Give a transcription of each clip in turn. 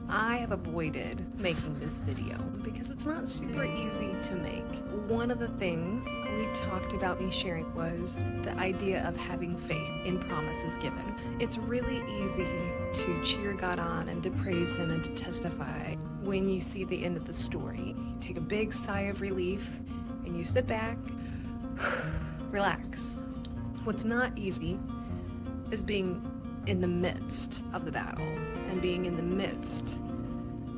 I have avoided making this video because it's not super easy to make. One of the things we talked about me sharing was the idea of having faith in promises given. It's really easy to cheer God on and to praise Him and to testify when you see the end of the story. You take a big sigh of relief and you sit back, relax. What's not easy is being in the midst of the battle and being in the midst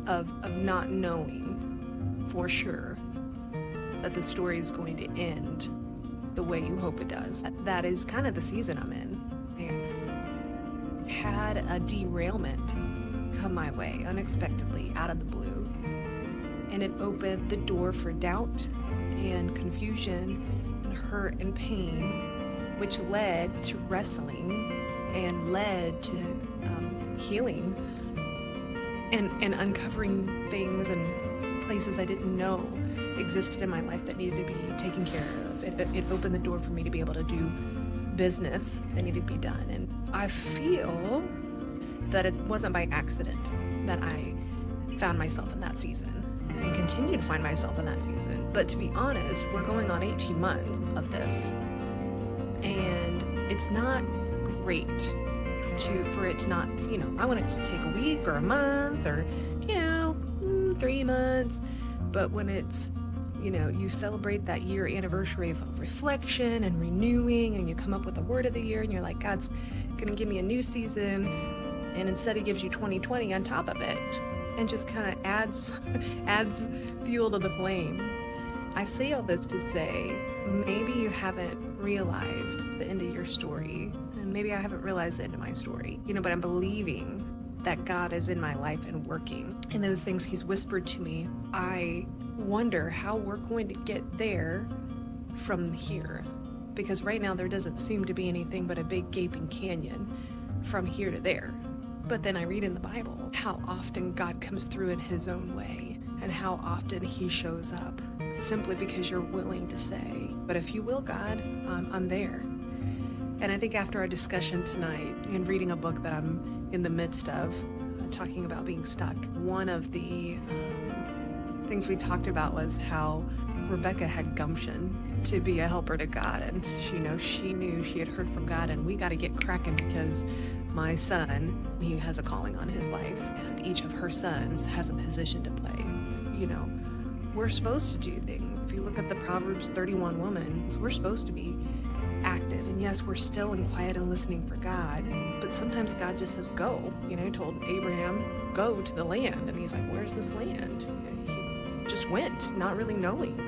of not knowing for sure that the story is going to end the way you hope it does. That is kind of the season I'm in. I had a derailment come my way unexpectedly out of the blue, and it opened the door for doubt and confusion and hurt and pain, which led to wrestling and led to healing and uncovering things and places I didn't know existed in my life that needed to be taken care of. It opened the door for me to be able to do business that needed to be done. And I feel that it wasn't by accident that I found myself in that season and continue to find myself in that season. But to be honest, we're going on 18 months of this, and it's not great for it to not, I want it to take a week or a month or, 3 months. But when it's, you celebrate that year anniversary of reflection and renewing, and you come up with a word of the year and you're like, God's gonna give me a new season, and instead He gives you 2020 on top of it and just kind of adds fuel to the flame. I say all this to say, maybe you haven't realized the end of your story, and maybe I haven't realized the end of my story, but I'm believing that God is in my life and working. And those things He's whispered to me, I wonder how we're going to get there from here. Because right now there doesn't seem to be anything but a big gaping canyon from here to there. But then I read in the Bible how often God comes through in His own way, and how often He shows up simply because you're willing to say, but if you will, God, I'm there. And I think after our discussion tonight and reading a book that I'm in the midst of, talking about being stuck, one of the things we talked about was how Rebecca had gumption to be a helper to God. And she knew she had heard from God, and we got to get cracking because my son, he has a calling on his life, and each of her sons has a position to play. We're supposed to do things. If you look at the Proverbs 31 woman, we're supposed to be active. And yes, we're still in quiet and listening for God, but sometimes God just says, go. He told Abraham, go to the land. And he's like, where's this land? He just went, not really knowing.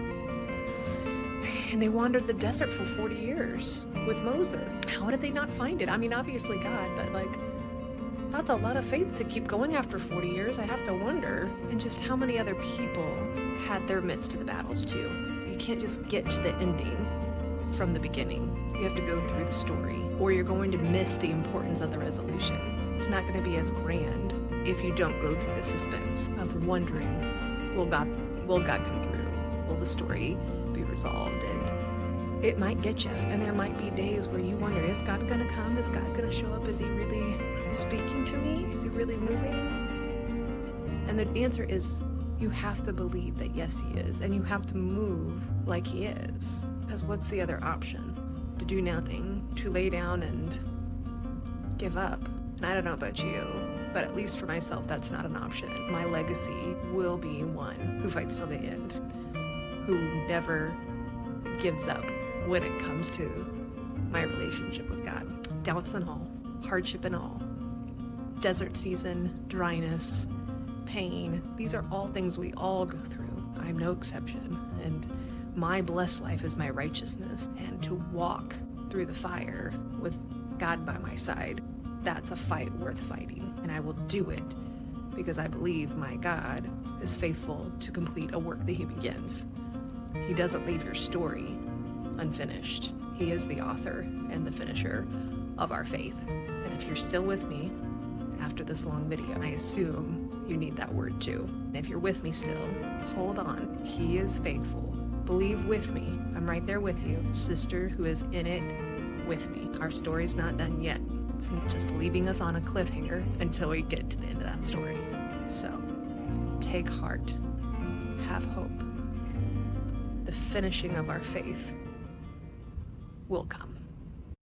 And they wandered the desert for 40 years with Moses. How did they not find it? Obviously God, but that's a lot of faith to keep going after 40 years. I have to wonder. And just how many other people had their midst of the battles too. You can't just get to the ending from the beginning. You have to go through the story, or you're going to miss the importance of the resolution. It's not going to be as grand if you don't go through the suspense of wondering, will God come through? Will the story be resolved? And it might get you, and there might be days where you wonder, is God going to come? Is God going to show up? Is He really speaking to me? Is He really moving? And the answer is, you have to believe that yes, He is, and you have to move like He is. Because what's the other option? To do nothing, to lay down and give up. And I don't know about you, but at least for myself, that's not an option. My legacy will be one who fights till the end, who never gives up when it comes to my relationship with God. Doubts and all, hardship and all, desert season, dryness, pain, these are all things we all go through. I'm no exception. And my blessed life is my righteousness. And to walk through the fire with God by my side, that's a fight worth fighting. And I will do it because I believe my God is faithful to complete a work that He begins. He doesn't leave your story unfinished. He is the author and the finisher of our faith. And if you're still with me after this long video, I assume you need that word too. And if you're with me still, hold on. He is faithful. Believe with me. I'm right there with you, sister who is in it with me. Our story's not done yet. It's just leaving us on a cliffhanger until we get to the end of that story. So take heart, have hope. The finishing of our faith will come.